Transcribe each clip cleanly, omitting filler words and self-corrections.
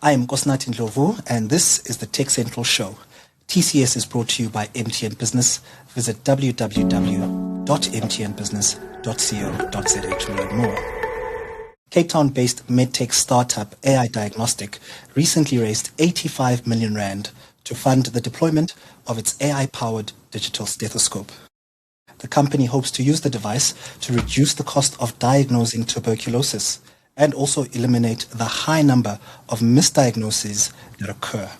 I am Nkosinathi Ndlovu, and this is the TechCentral Show. TCS is brought to you by MTN Business. Visit www.mtnbusiness.co.za to learn more. Cape Town-based medtech startup AI.Diagnostic recently raised 85 million rand to fund the deployment of its AI-powered digital stethoscope. The company hopes to use the device to reduce the cost of diagnosing tuberculosis and also eliminate the high number of misdiagnoses that occur.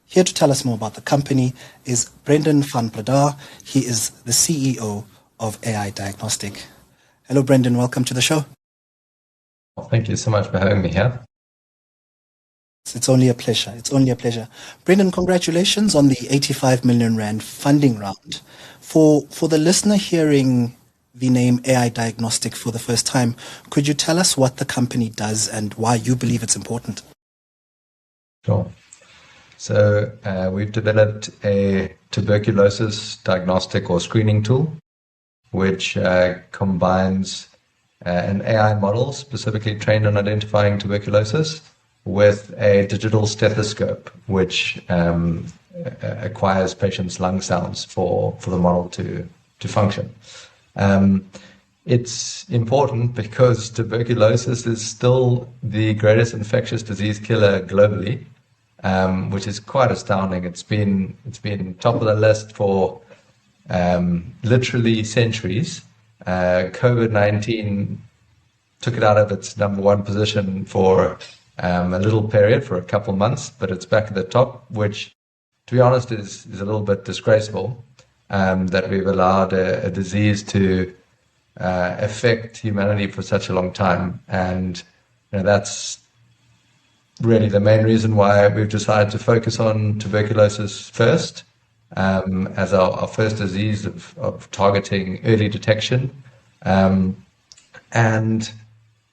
Here to tell us more about the company is Braden van Breda. He is the CEO of AI.Diagnostic. Hello, Braden. Welcome to the show. Well, thank you so much for having me here. It's only a pleasure. It's only a pleasure. Braden, congratulations on the 85 million rand funding round. For the listener hearing the name AI.Diagnostic for the first time, could you tell us what the company does and why you believe it's important? Sure. So we've developed a tuberculosis diagnostic or screening tool, which combines an AI model specifically trained on identifying tuberculosis with a digital stethoscope, which acquires patients' lung sounds for the model to function. It's important because tuberculosis is still the greatest infectious disease killer globally, which is quite astounding. It's been top of the list for literally centuries. COVID-19 took it out of its number one position for a little period, for a couple of months, but it's back at the top, which, to be honest, is a little bit disgraceful, that we've allowed a disease to affect humanity for such a long time. And that's really the main reason why we've decided to focus on tuberculosis first, as our first disease of targeting early detection. And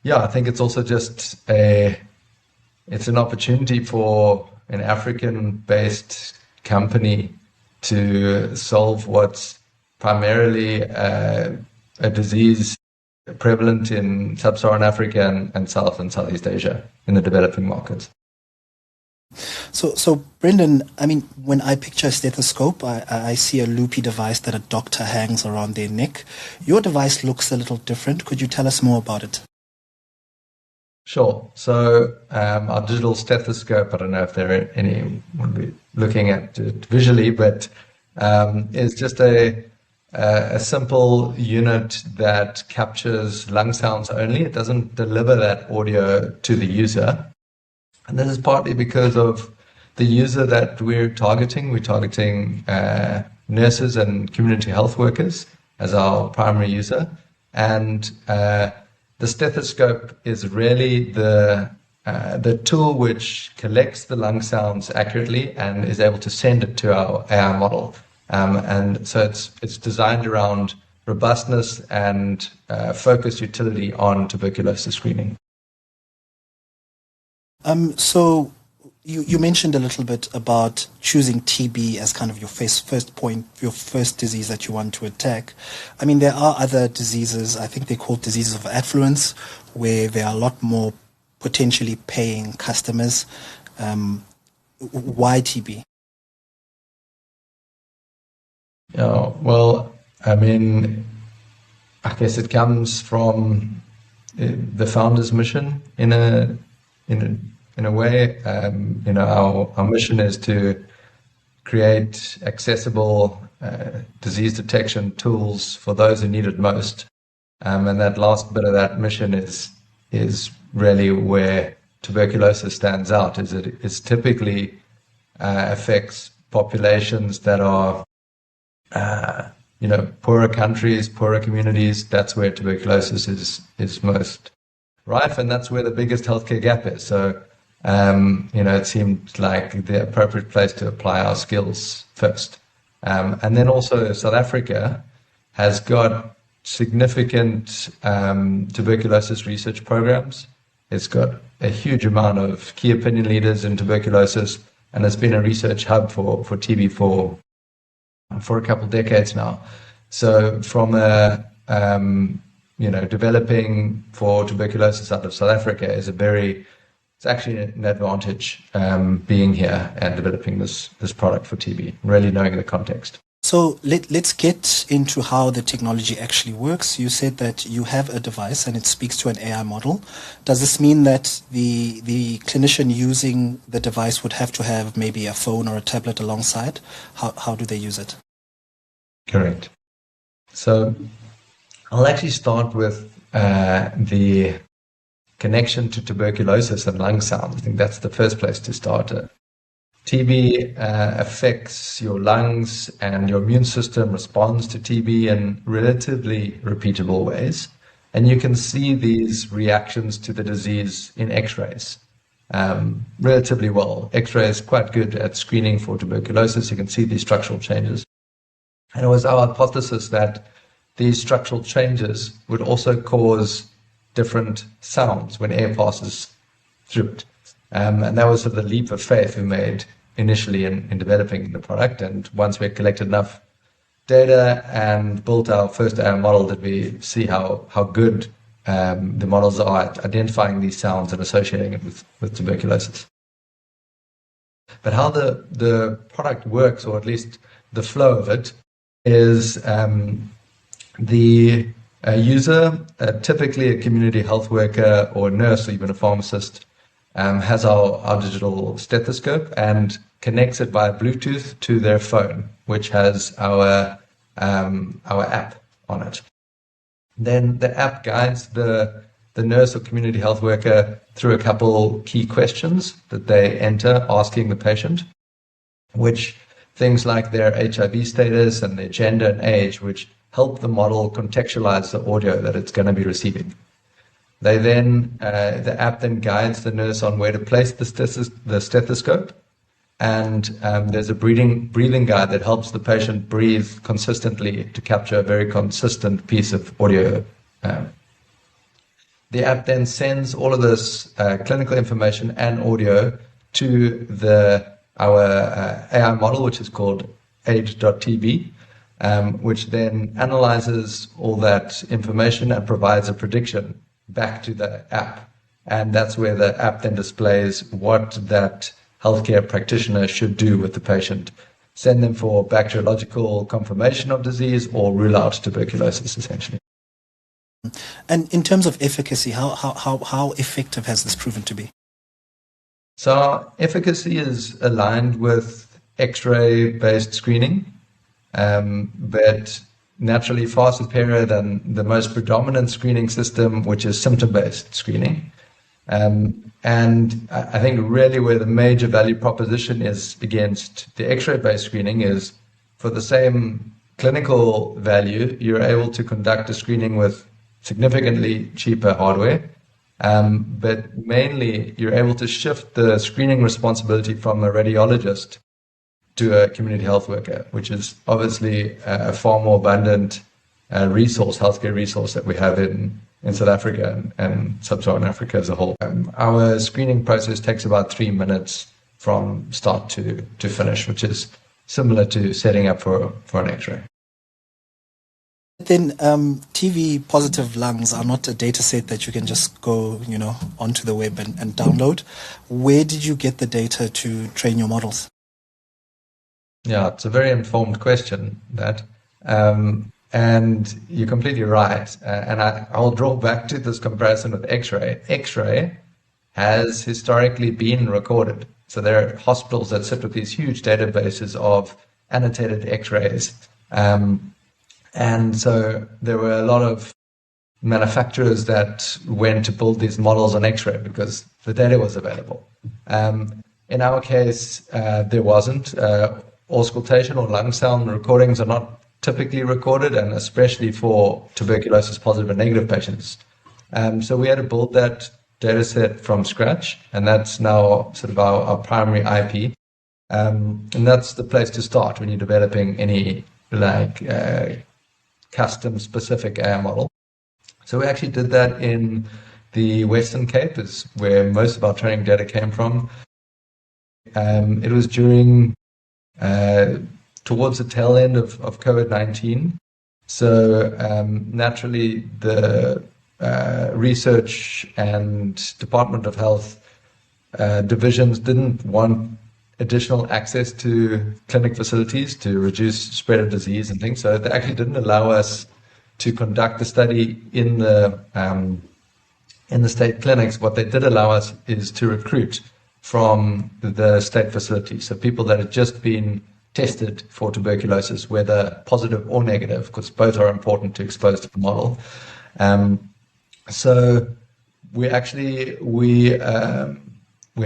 yeah, I think it's also just it's an opportunity for an African-based company to solve what's primarily a disease prevalent in sub-Saharan Africa and South and Southeast Asia in the developing markets. So Brendan, I mean, when I picture a stethoscope, I see a loopy device that a doctor hangs around their neck. Your device looks a little different. Could you tell us more about it? Sure. So our digital stethoscope, I don't know if there are any would be looking at it visually, but is just a simple unit that captures lung sounds only. It doesn't deliver that audio to the user. And this is partly because of the user that we're targeting. We're targeting nurses and community health workers as our primary user. And the stethoscope is really the tool which collects the lung sounds accurately and is able to send it to our AI model. And so it's designed around robustness and focused utility on tuberculosis screening. So you mentioned a little bit about choosing TB as kind of your first point, your first disease that you want to attack. I mean, there are other diseases, I think they're called diseases of affluence, where there are a lot more potentially paying customers. Why TB? Yeah, well, I mean, I guess it comes from the founder's mission in a way. Our mission is to create accessible disease detection tools for those who need it most. And that last bit of that mission is really where tuberculosis stands out. Is it typically affects populations that are poorer countries, poorer communities. That's where tuberculosis is most rife, and that's where the biggest healthcare gap is. So, it seemed like the appropriate place to apply our skills first. And then also South Africa has got significant tuberculosis research programs. It's got a huge amount of key opinion leaders in tuberculosis, and it's been a research hub for TB for a couple of decades now. So from developing for tuberculosis out of South Africa is a very it's actually an advantage being here and developing this product for TB, really knowing the context. So let's get into how the technology actually works. You said that you have a device and it speaks to an AI model. Does this mean that the clinician using the device would have to have maybe a phone or a tablet alongside? How do they use it? Correct. So I'll actually start with the connection to tuberculosis and lung sound. I think that's the first place to start. TB affects your lungs, and your immune system responds to TB in relatively repeatable ways. And you can see these reactions to the disease in x-rays relatively well. X-ray is quite good at screening for tuberculosis. You can see these structural changes. And it was our hypothesis that these structural changes would also cause different sounds when air passes through it. And that was sort of the leap of faith we made initially in developing the product. And once we had collected enough data and built our first AI model, did we see how good the models are at identifying these sounds and associating it with tuberculosis. But how the product works, or at least the flow of it, is the user, typically a community health worker or a nurse or even a pharmacist, has our digital stethoscope and connects it via Bluetooth to their phone, which has our app on it. Then the app guides the nurse or community health worker through a couple key questions that they enter asking the patient, which things like their HIV status and their gender and age, which help the model contextualize the audio that it's going to be receiving. They then, the app then guides the nurse on where to place the stethoscope, and there's a breathing guide that helps the patient breathe consistently to capture a very consistent piece of audio. The app then sends all of this clinical information and audio to our AI model, which is called AI.TB, which then analyzes all that information and provides a prediction back to the app. And that's where the app then displays what that healthcare practitioner should do with the patient. Send them for bacteriological confirmation of disease or rule out tuberculosis, essentially. And in terms of efficacy, how effective has this proven to be? So our efficacy is aligned with X-ray based screening, but naturally far superior than the most predominant screening system, which is symptom-based screening. And I think really where the major value proposition is against the X-ray based screening is for the same clinical value, you're able to conduct a screening with significantly cheaper hardware. But mainly you're able to shift the screening responsibility from a radiologist to a community health worker, which is obviously a far more abundant healthcare resource that we have in South Africa and sub-Saharan Africa as a whole. Our screening process takes about 3 minutes from start to finish, which is similar to setting up for an X-ray. Then TB positive lungs are not a data set that you can just go, onto the web and download. Where did you get the data to train your models? Yeah, it's a very informed question, that. And you're completely right. And I'll draw back to this comparison with X-ray. X-ray has historically been recorded. So there are hospitals that sit with these huge databases of annotated X-rays. And so there were a lot of manufacturers that went to build these models on X-ray because the data was available. In our case, there wasn't. Auscultation or lung sound recordings are not typically recorded, and especially for tuberculosis positive and negative patients. So we had to build that data set from scratch, and that's now sort of our primary IP. And that's the place to start when you're developing any custom specific AI model. So we actually did that in the Western Cape, is where most of our training data came from. It was during towards the tail end of COVID-19. So naturally the research and Department of Health divisions didn't want additional access to clinic facilities to reduce spread of disease and things. So they actually didn't allow us to conduct the study in the state clinics. What they did allow us is to recruit from the state facilities. So people that had just been tested for tuberculosis, whether positive or negative, because both are important to expose to the model. So we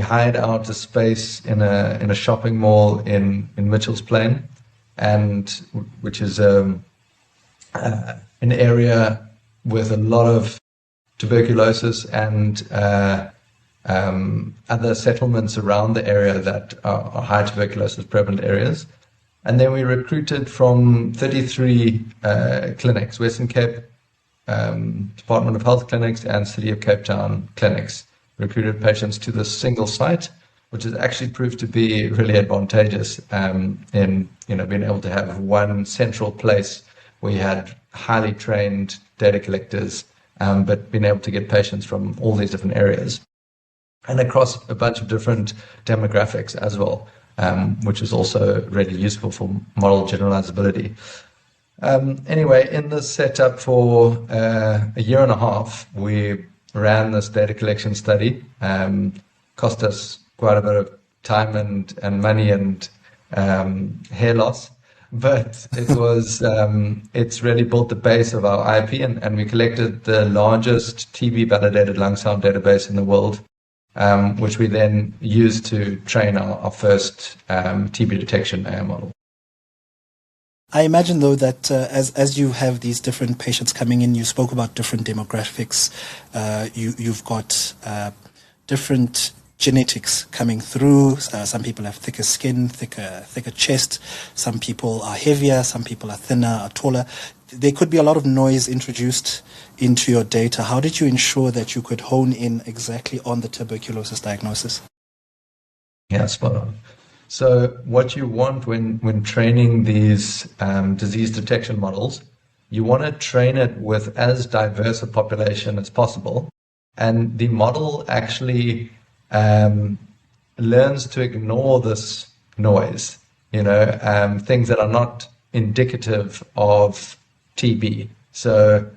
hired out a space in a shopping mall in Mitchell's Plain, and which is an area with a lot of tuberculosis and other settlements around the area that are high tuberculosis prevalent areas. And then we recruited from 33 clinics, Western Cape Department of Health clinics and City of Cape Town clinics. Recruited patients to this single site, which has actually proved to be really advantageous in being able to have one central place where you had highly trained data collectors, but being able to get patients from all these different areas and across a bunch of different demographics as well, which is also really useful for model generalizability. Anyway, in this setup for a year and a half, we ran this data collection study. Cost us quite a bit of time and money and hair loss, but it was it's really built the base of our IP, and we collected the largest TB validated lung sound database in the world, which we then used to train our first TB detection AI model. I imagine, though, that as you have these different patients coming in, you spoke about different demographics. You've got different genetics coming through. Some people have thicker skin, thicker chest. Some people are heavier. Some people are thinner, or taller. There could be a lot of noise introduced into your data. How did you ensure that you could hone in exactly on the tuberculosis diagnosis? Yeah, spot on. So what you want when training these disease detection models, you want to train it with as diverse a population as possible. And the model actually learns to ignore this noise, things that are not indicative of TB. So,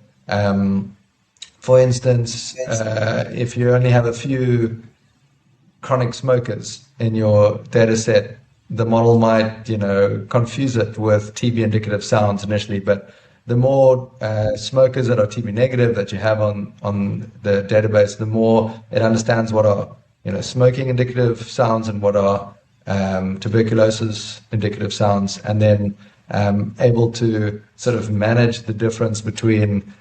for instance, if you only have a few chronic smokers in your data set, the model might, confuse it with TB indicative sounds initially, but the more smokers that are TB negative that you have on the database, the more it understands what are, smoking indicative sounds and what are tuberculosis indicative sounds, and then able to sort of manage the difference between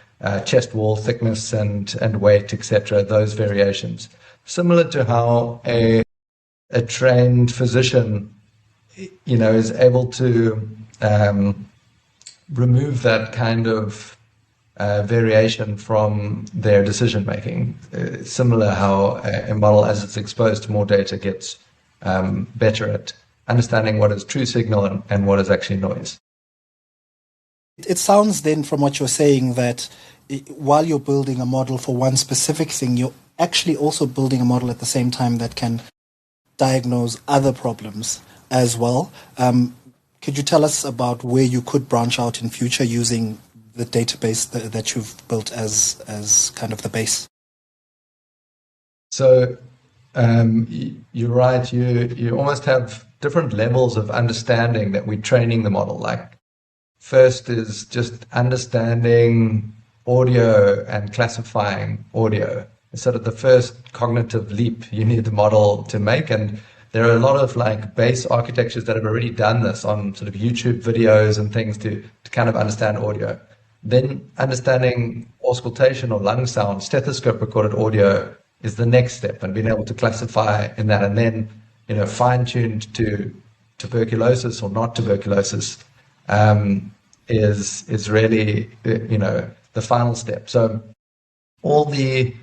chest wall thickness and weight, etc., those variations. Similar to how a trained physician, is able to remove that kind of variation from their decision making. Similar how a model, as it's exposed to more data, gets better at understanding what is true signal and what is actually noise. It sounds then from what you're saying that while you're building a model for one specific thing, you're actually also building a model at the same time that can diagnose other problems as well. Could you tell us about where you could branch out in future using the database that you've built as kind of the base? So you're right. You almost have different levels of understanding that we're training the model. Like, first is just understanding audio and classifying audio. It's sort of the first cognitive leap you need the model to make. And there are a lot of base architectures that have already done this on sort of YouTube videos and things to kind of understand audio. Then understanding auscultation or lung sound, stethoscope recorded audio is the next step, and being able to classify in that, and then, fine-tuned to tuberculosis or not tuberculosis is really, the final step. So all the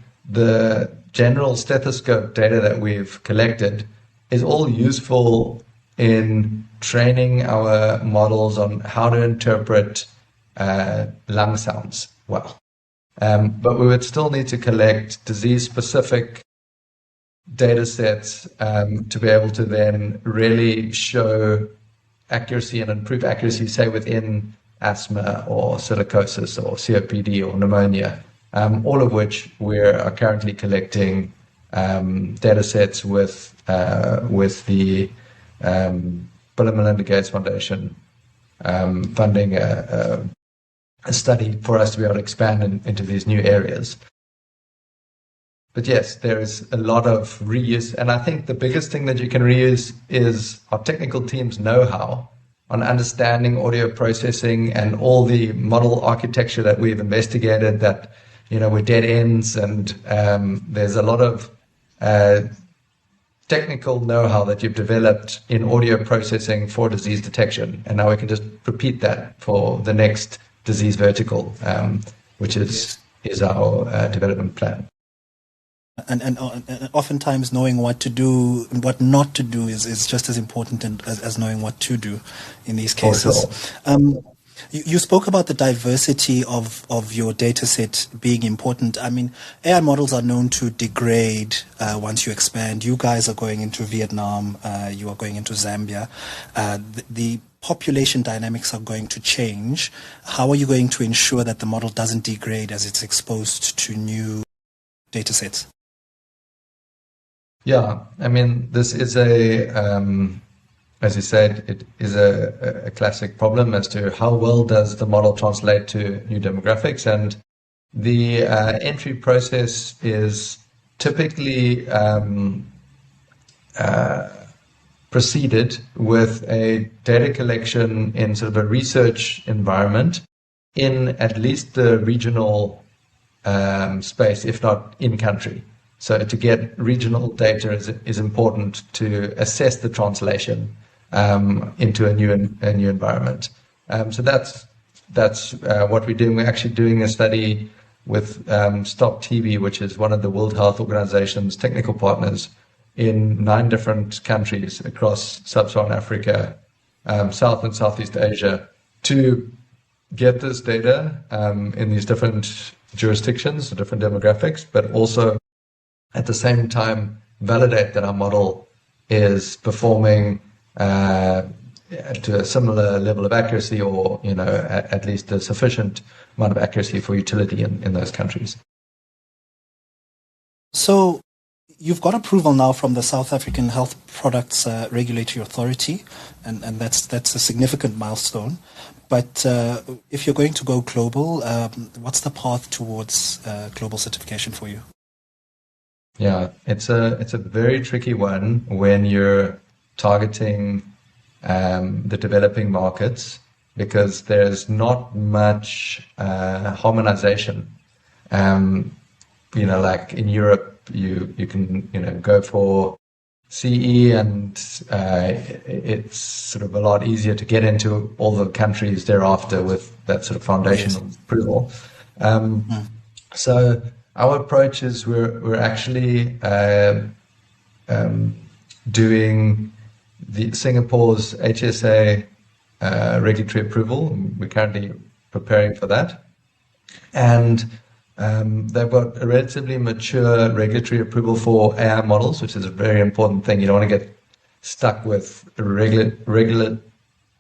general stethoscope data that we've collected is all useful in training our models on how to interpret lung sounds well. But we would still need to collect disease-specific data sets to be able to then really show accuracy and improve accuracy, say within asthma or silicosis or COPD or pneumonia, all of which we are currently collecting data sets with the Bill and Melinda Gates Foundation funding a study for us to be able to expand into these new areas. But yes, there is a lot of reuse. And I think the biggest thing that you can reuse is our technical team's know-how on understanding audio processing and all the model architecture that we've investigated that, we're dead ends. And there's a lot of technical know-how that you've developed in audio processing for disease detection. And now we can just repeat that for the next disease vertical, which is our development plan. And oftentimes knowing what to do and what not to do is just as important as knowing what to do in these cases. Sure. You spoke about the diversity of your data set being important. I mean, AI models are known to degrade once you expand. You guys are going into Vietnam. You are going into Zambia. The population dynamics are going to change. How are you going to ensure that the model doesn't degrade as it's exposed to new data sets? Yeah, I mean, this is as you said, it is a classic problem as to how well does the model translate to new demographics. And the entry process is typically preceded with a data collection in sort of a research environment in at least the regional space, if not in country. So to get regional data is important to assess the translation into a new environment. So that's what we're doing. We're actually doing a study with Stop TB, which is one of the World Health Organization's technical partners in 9 different countries across Sub-Saharan Africa, South and Southeast Asia, to get this data in these different jurisdictions, different demographics, but also at the same time validate that our model is performing to a similar level of accuracy, or at least a sufficient amount of accuracy for utility in those countries. So you've got approval now from the South African Health Products Regulatory Authority, and that's a significant milestone. But if you're going to go global, what's the path towards global certification for you? Yeah, it's a very tricky one when you're targeting the developing markets, because there's not much harmonization. Like in Europe, you can go for CE, and it's sort of a lot easier to get into all the countries thereafter with that sort of foundational approval. So our approach is we're actually doing the Singapore's HSA regulatory approval. We're currently preparing for that, and they've got a relatively mature regulatory approval for AI models, which is a very important thing. You don't want to get stuck with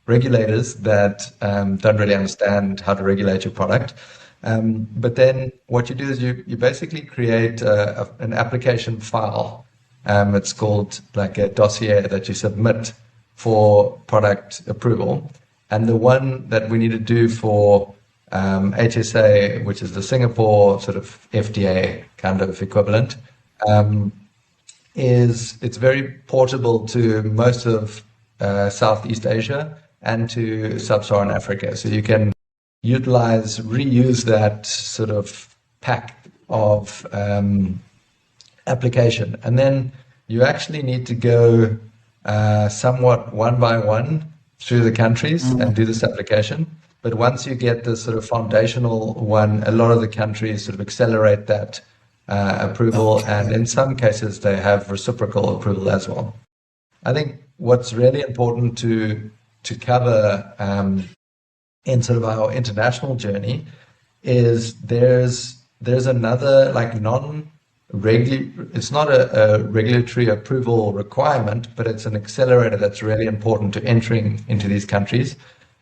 regulators that don't really understand how to regulate your product. But then what you do is you basically create an application file. It's called like a dossier that you submit for product approval. And the one that we need to do for HSA, which is the Singapore sort of FDA kind of equivalent, it's very portable to most of Southeast Asia and to Sub-Saharan Africa. So you can reuse that sort of pack of application. And then you actually need to go somewhat one by one through the countries and do this application. But once you get the sort of foundational one, a lot of the countries sort of accelerate that approval. Okay. And in some cases, they have reciprocal approval as well. I think what's really important to cover in sort of our international journey is there's another like it's not a regulatory approval requirement, but it's an accelerator that's really important to entering into these countries.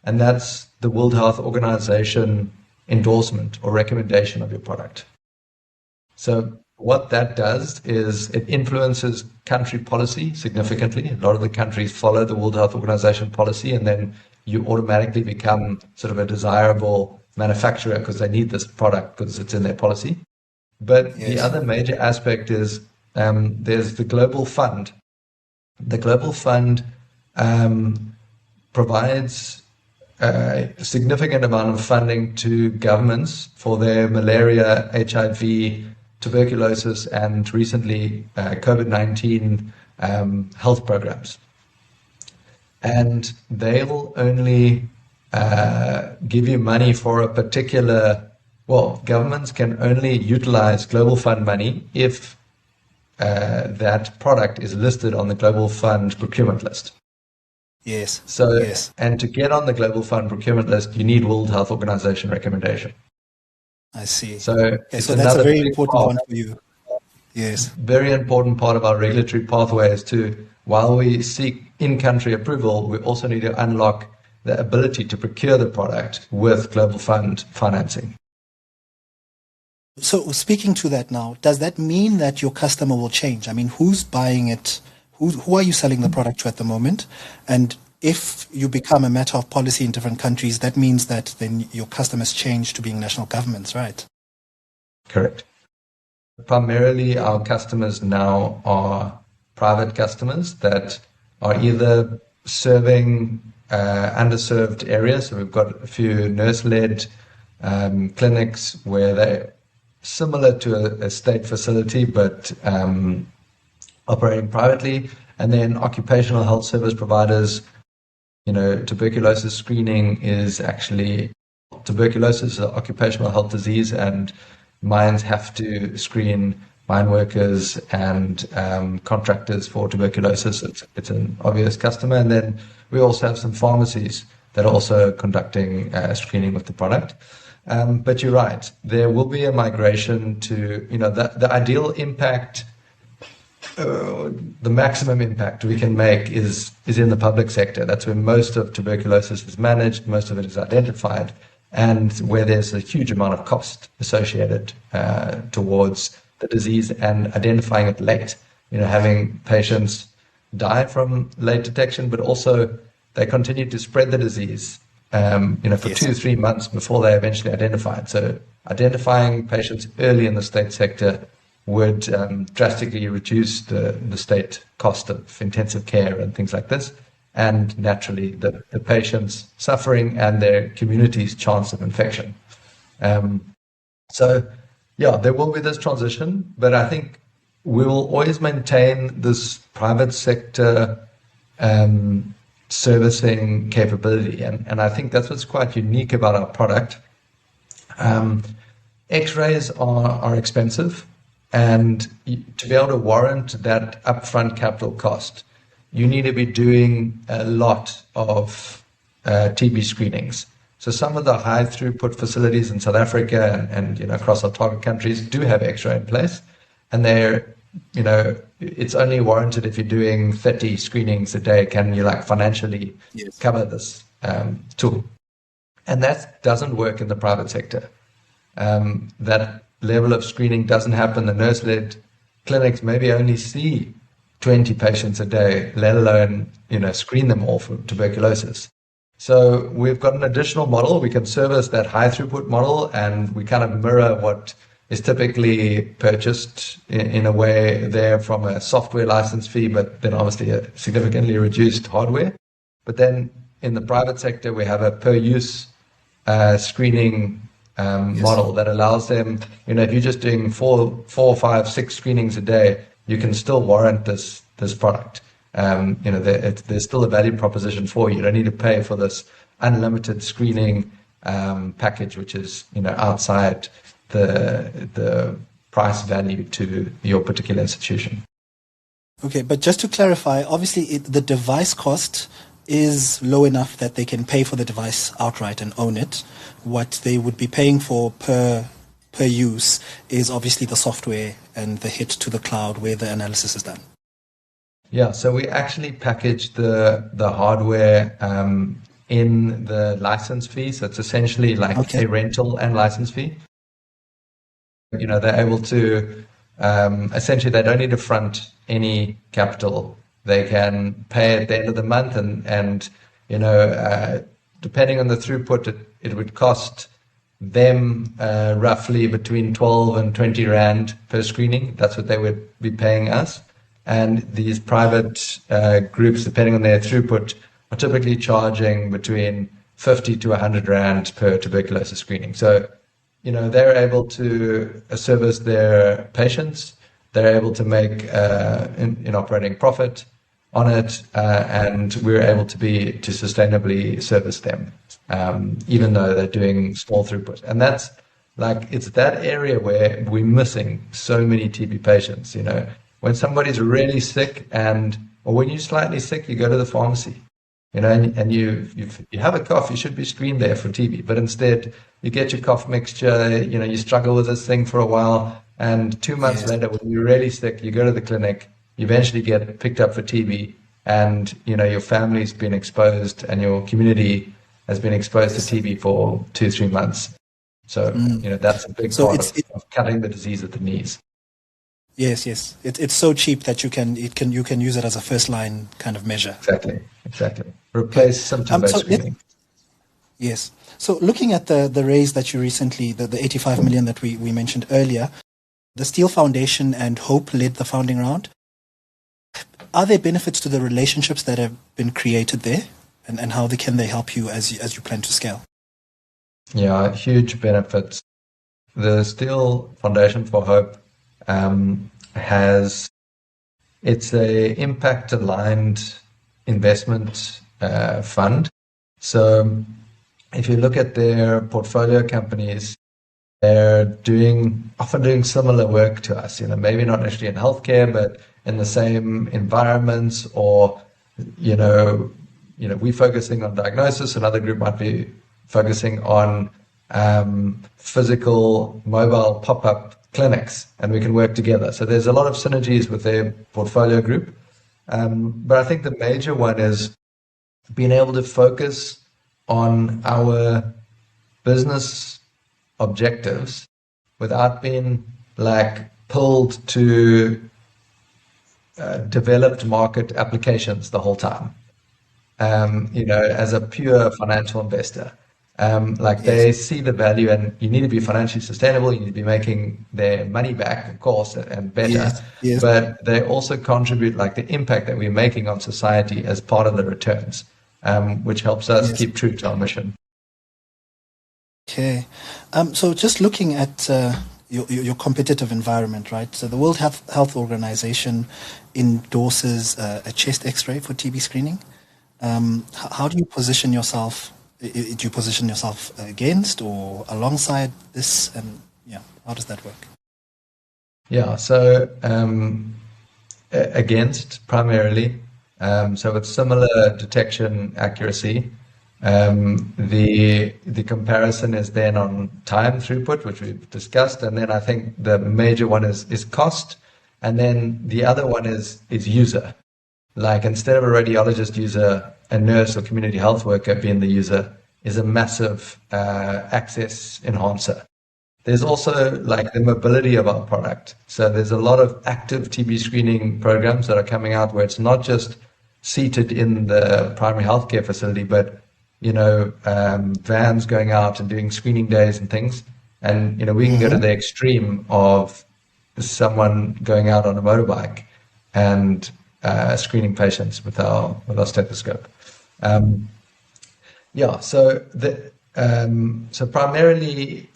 And that's the World Health Organization endorsement or recommendation of your product. So what that does is it influences country policy significantly. A lot of the countries follow the World Health Organization policy, and then you automatically become sort of a desirable manufacturer because they need this product because it's in their policy. But the other major aspect is there's the Global Fund. The Global Fund provides a significant amount of funding to governments for their malaria, HIV, tuberculosis, and recently COVID-19 health programs. And they'll only give you money for a particular, governments can only utilize Global Fund money if that product is listed on the Global Fund procurement list. Yes. And to get on the Global Fund procurement list, you need World Health Organization recommendation. I see. So that's a very important one for you. Yes. Very important part of our regulatory pathway is to, while we seek in-country approval, we also need to unlock the ability to procure the product with Global Fund financing. So speaking to that now, does that mean that your customer will change? I mean, who's buying it? Who are you selling the product to at the moment? And if you become a matter of policy in different countries, that means that then your customers change to being national governments, right? Correct. Primarily, our customers now are private customers that are either serving underserved areas. So we've got a few nurse-led clinics where they're similar to a state facility, but operating privately. And then occupational health service providers. Tuberculosis screening is tuberculosis is an occupational health disease, and mines have to screen mine workers and contractors for tuberculosis. It's an obvious customer. And then we also have some pharmacies that are also conducting screening with the product. But you're right, there will be a migration to, the ideal impact, the maximum impact we can make is in the public sector. That's where most of tuberculosis is managed, most of it is identified, and where there's a huge amount of cost associated towards the disease and identifying it late. Having patients die from late detection, but also they continue to spread the disease, for 2 to 3 months before they're eventually identified. So identifying patients early in the state sector would drastically reduce the state cost of intensive care and things like this, and naturally the patient's suffering and their community's chance of infection. There will be this transition, but I think we will always maintain this private sector servicing capability, and I think that's what's quite unique about our product. X-rays are expensive. And to be able to warrant that upfront capital cost, you need to be doing a lot of TB screenings. So some of the high throughput facilities in South Africa and across our target countries do have X-ray in place, and it's only warranted if you're doing 30 screenings a day. Can you financially cover this tool? And that doesn't work in the private sector. That level of screening doesn't happen. The nurse-led clinics maybe only see 20 patients a day, let alone, screen them all for tuberculosis. So we've got an additional model. We can service that high throughput model, and we kind of mirror what is typically purchased in a way there from a software license fee, but then obviously a significantly reduced hardware. But then in the private sector, we have a per-use screening model that allows them, if you're just doing 4, 5, 6 screenings a day, you can still warrant this product. There's still a value proposition for you. You don't need to pay for this unlimited screening package, which is outside the price value to your particular institution. Okay, but just to clarify, obviously the device cost is low enough that they can pay for the device outright and own it. What they would be paying for per per use is obviously the software and the hit to the cloud where the analysis is done. Yeah, so we actually package the hardware in the license fee. So it's essentially like a rental and license fee. They're able to, essentially, they don't need to front any capital. They can pay at the end of the month, and depending on the throughput, it would cost them roughly between 12 and 20 Rand per screening. That's what they would be paying us. And these private groups, depending on their throughput, are typically charging between 50 to 100 Rand per tuberculosis screening. So, they're able to service their patients. They're able to make an operating profit on it, and we're able to sustainably service them, even though they're doing small throughput. And that's it's that area where we're missing so many TB patients. When somebody's really sick or when you're slightly sick, you go to the pharmacy. And you have a cough, you should be screened there for TB. But instead, you get your cough mixture, you struggle with this thing for a while. And 2 months later, when you're really sick, you go to the clinic, you eventually get picked up for TB. And, your family's been exposed and your community has been exposed to TB for 2-3 months. So, that's a big part of cutting the disease at the knees. Yes. It's so cheap that you can use it as a first line kind of measure. Exactly. Replace symptom-based screening. Yes. So looking at the raise that you recently, the 85 million that we mentioned earlier, the Steele Foundation and Hope led the founding round. Are there benefits to the relationships that have been created there, and how can they help you as you plan to scale? Yeah, huge benefits. The Steele Foundation for Hope it's a impact aligned investment fund. So if you look at their portfolio companies, they're often doing similar work to us, maybe not necessarily in healthcare, but in the same environments, or we're focusing on diagnosis, another group might be focusing on physical mobile pop-up clinics, and we can work together. So there's a lot of synergies with their portfolio group. But I think the major one is being able to focus on our business objectives without being pulled to developed market applications the whole time. As a pure financial investor. They see the value, and you need to be financially sustainable. You need to be making their money back, of course, and better. Yes. But they also contribute the impact that we're making on society as part of the returns, which helps us keep true to our mission. Okay. So just looking at your competitive environment, right? So the World Health Organization endorses a chest X-ray for TB screening. How do you position yourself? Do you position yourself against or alongside this? And how does that work? Yeah, so against primarily. So with similar detection accuracy, the comparison is then on time throughput, which we've discussed, and then I think the major one is cost, and then the other one is user. Instead of a radiologist user, a nurse or community health worker being the user is a massive access enhancer. There's also the mobility of our product. So there's a lot of active TB screening programs that are coming out where it's not just seated in the primary healthcare facility, but vans going out and doing screening days and things. And we can go to the extreme of someone going out on a motorbike and screening patients with our stethoscope. So primarily,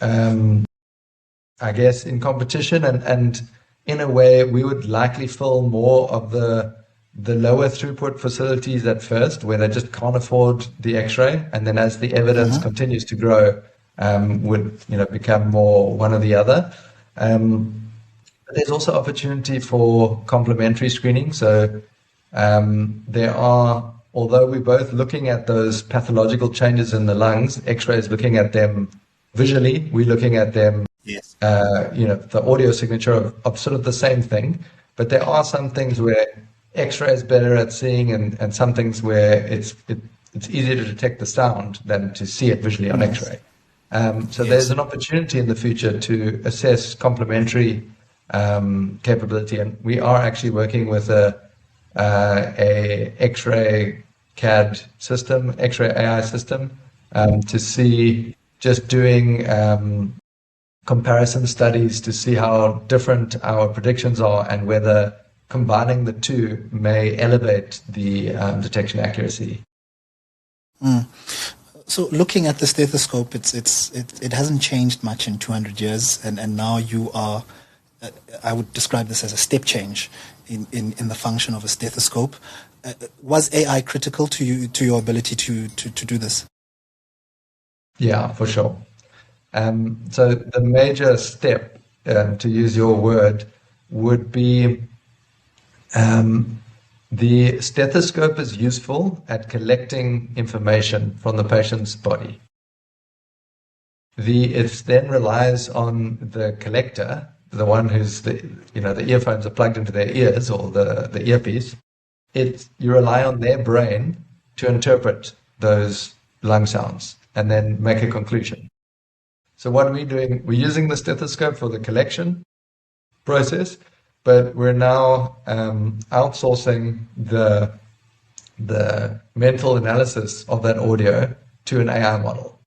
I guess in competition, and in a way, we would likely fill more of the lower throughput facilities at first, where they just can't afford the X-ray, and then as the evidence continues to grow, would become more one or the other. There's also opportunity for complementary screening. So although we're both looking at those pathological changes in the lungs, X-ray is looking at them visually, we're looking at them Yes. The audio signature of sort of the same thing. But there are some things where X-ray is better at seeing, and some things where it's easier to detect the sound than to see it visually on X-ray. So there's an opportunity in the future to assess complementary capability, and we are actually working with a X-ray CAD system, X-ray AI system, to see, just doing comparison studies to see how different our predictions are and whether combining the two may elevate the detection accuracy. So looking at the stethoscope, it hasn't changed much in 200 years, and now you are, I would describe this as a step change in the function of a stethoscope. Was AI critical to you, to your ability to do this? Yeah, for sure. So the major step, to use your word, would be the stethoscope is useful at collecting information from the patient's body. It then relies on the collector, the one who's the earphones are plugged into their ears, or the earpiece. You rely on their brain to interpret those lung sounds and then make a conclusion. So what are we doing? We're using the stethoscope for the collection process, but we're now outsourcing the mental analysis of that audio to an AI model.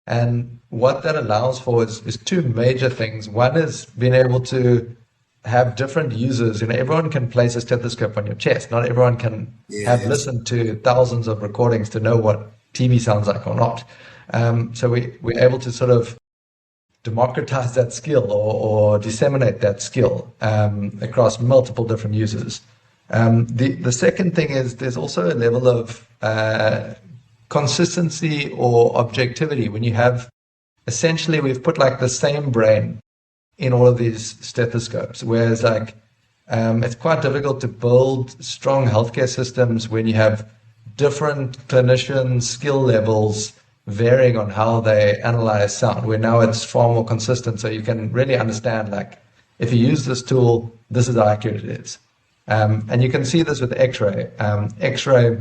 And what that allows for is two major things. One is being able to have different users. Everyone can place a stethoscope on your chest. Not everyone can have listened to thousands of recordings to know what TB sounds like or not. So we're able to sort of democratize that skill or disseminate that skill across multiple different users. The second thing is there's also a level of consistency or objectivity when you have, essentially we've put like the same brain in all of these stethoscopes, whereas it's quite difficult to build strong healthcare systems when you have different clinician skill levels varying on how they analyze sound, where now it's far more consistent, so you can really understand, if you use this tool, this is how accurate it is. And you can see this with X-ray. X-ray,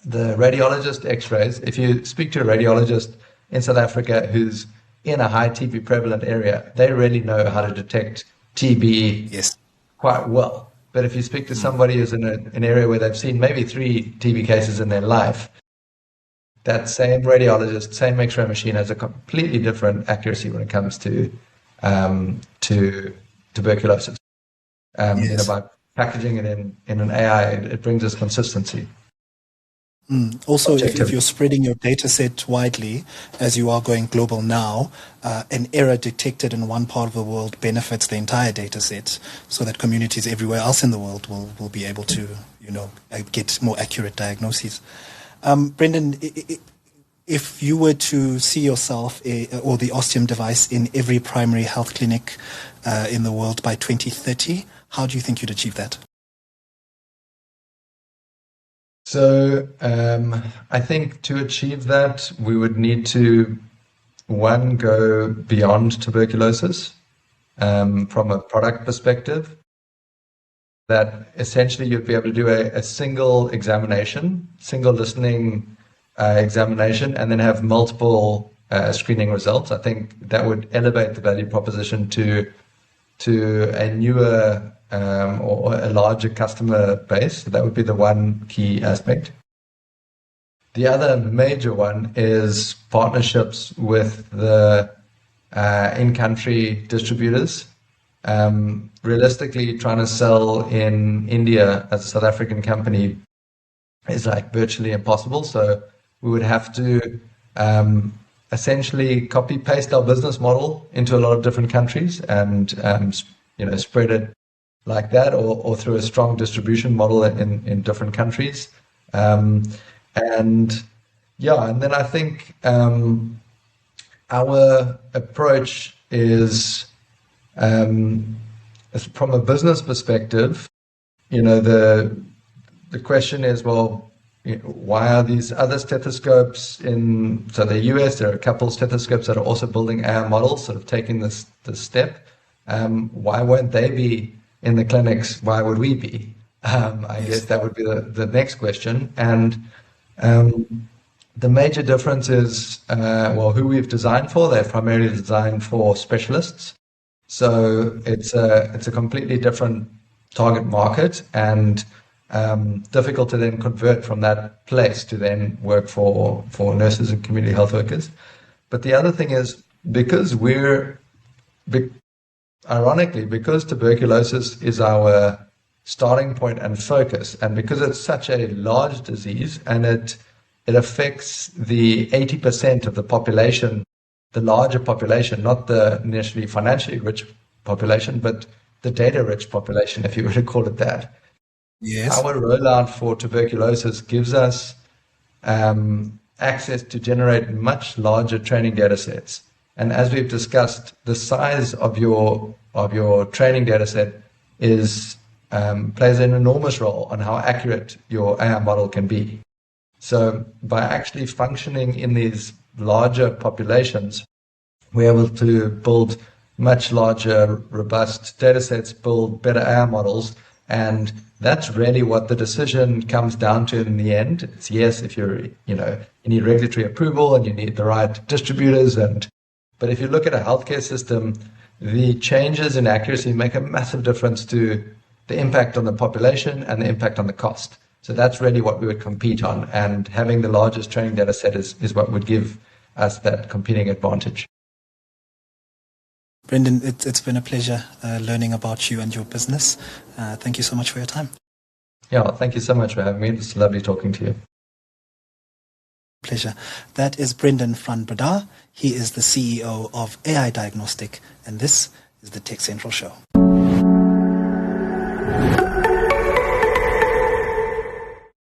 the radiologist X-rays, if you speak to a radiologist in South Africa who's in a high TB prevalent area, they really know how to detect TB quite well. But if you speak to somebody who's in an area where they've seen maybe 3 TB cases in their life, that same radiologist, same X-ray machine has a completely different accuracy when it comes to tuberculosis. By packaging it in an AI, it brings us consistency. Also, if you're spreading your data set widely, as you are going global now, an error detected in one part of the world benefits the entire data set, so that communities everywhere else in the world will be able to, get more accurate diagnoses. Brendan, if you were to see yourself or the Ostium device in every primary health clinic in the world by 2030, how do you think you'd achieve that? So I think to achieve that, we would need to, one, go beyond tuberculosis from a product perspective. That essentially you'd be able to do a single examination, single listening examination, and then have multiple screening results. I think that would elevate the value proposition to a newer or a larger customer base. So that would be the one key aspect. The other major one is partnerships with the in-country distributors. Realistically, trying to sell in India as a South African company is virtually impossible. So we would have to essentially copy-paste our business model into a lot of different countries and spread it like that, or through a strong distribution model in different countries. And then I think our approach is, from a business perspective, the question is, well, why are these other stethoscopes so the US, there are a couple of stethoscopes that are also building AI models, sort of taking this step. Why won't they be in the clinics? Why would we be? I guess that would be the next question. And the major difference is, who we've designed for. They're primarily designed for specialists. So it's a completely different target market, and difficult to then convert from that place to then work for nurses and community health workers. But the other thing is, because ironically, because tuberculosis is our starting point and focus, and because it's such a large disease and it affects the 80% of the population, the larger population, not the initially financially rich population, but the data-rich population, if you were to call it that. Yes. Our rollout for tuberculosis gives us access to generate much larger training data sets. And as we've discussed, the size of your training data set plays an enormous role on how accurate your AI model can be. So by actually functioning in these larger populations, we're able to build much larger, robust data sets, build better AI models, and that's really what the decision comes down to in the end. It's yes, if you need regulatory approval and you need the right distributors, but if you look at a healthcare system, the changes in accuracy make a massive difference to the impact on the population and the impact on the cost. So that's really what we would compete on, and having the largest training data set is what would give us that competing advantage. Brendan, it's been a pleasure learning about you and your business. Thank you so much for your time. Yeah, thank you so much for having me. It's lovely talking to you. Pleasure. That is Braden van Breda. He is the CEO of AI Diagnostic, and this is the TechCentral Show.